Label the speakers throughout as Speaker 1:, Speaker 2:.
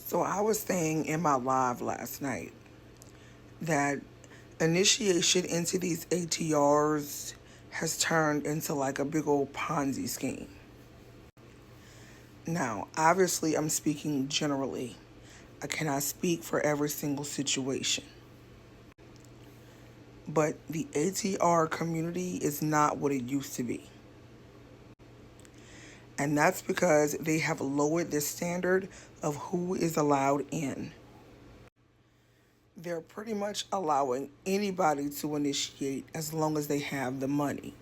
Speaker 1: So I was saying in my live last night that initiation into these ATRs has turned into like a big old Ponzi scheme. Now, obviously, I'm speaking generally. I cannot speak for every single situation. But the ATR community is not what it used to be. And that's because they have lowered the standard of who is allowed in. They're pretty much allowing anybody to initiate as long as they have the money.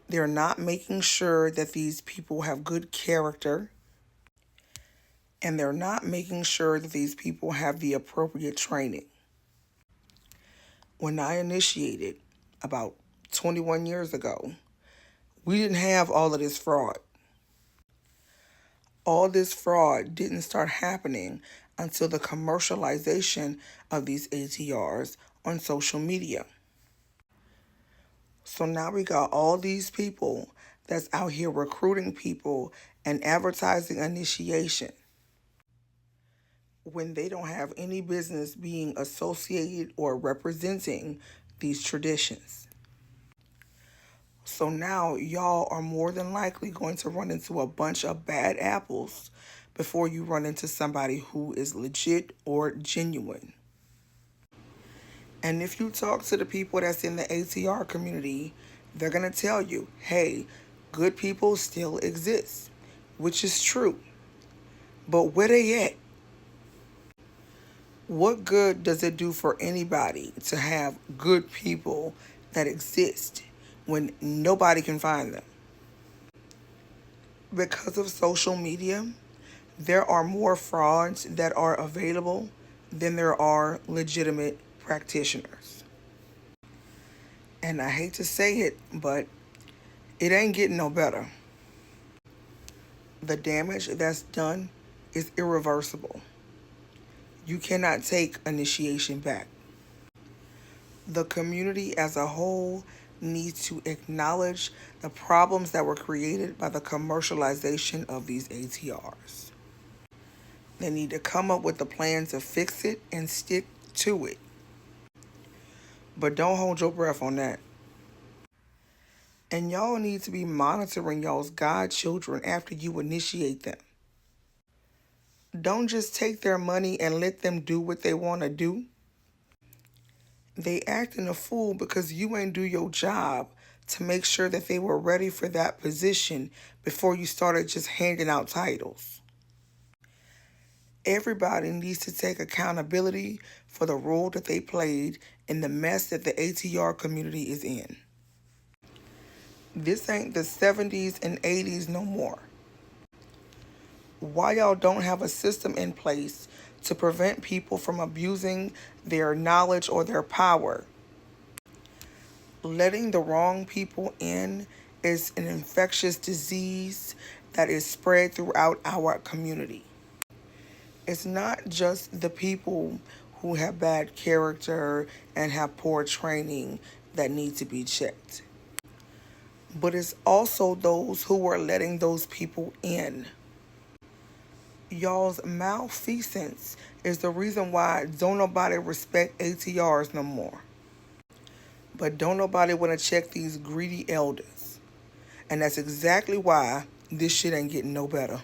Speaker 1: They're not making sure that these people have good character, and they're not making sure that these people have the appropriate training. When I initiated about 21 years ago, we didn't have all of this fraud. All this fraud didn't start happening until the commercialization of these ATRs on social media. So now we got all these people that's out here recruiting people and advertising initiation when they don't have any business being associated or representing these traditions. So now y'all are more than likely going to run into a bunch of bad apples before you run into somebody who is legit or genuine. And if you talk to the people that's in the ATR community, they're going to tell you, hey, good people still exist, which is true. But where they at? What good does it do for anybody to have good people that exist when nobody can find them? Because of social media, there are more frauds that are available than there are legitimate practitioners. And I hate to say it, but it ain't getting no better. The damage that's done is irreversible. You cannot take initiation back. The community as a whole needs to acknowledge the problems that were created by the commercialization of these ATRs. They need to come up with a plan to fix it and stick to it. But don't hold your breath on that. And y'all need to be monitoring y'all's godchildren after you initiate them. Don't just take their money and let them do what they want to do. They acting a fool because you ain't do your job to make sure that they were ready for that position before you started just handing out titles. Everybody needs to take accountability for the role that they played in the mess that the ATR community is in. This ain't the 70s and 80s no more. Why y'all don't have a system in place to prevent people from abusing their knowledge or their power? Letting the wrong people in is an infectious disease that is spread throughout our community. It's not just the people who have bad character and have poor training that need to be checked, but it's also those who are letting those people in. Y'all's malfeasance is the reason why don't nobody respect ATRs no more. But don't nobody want to check these greedy elders. And that's exactly why this shit ain't getting no better.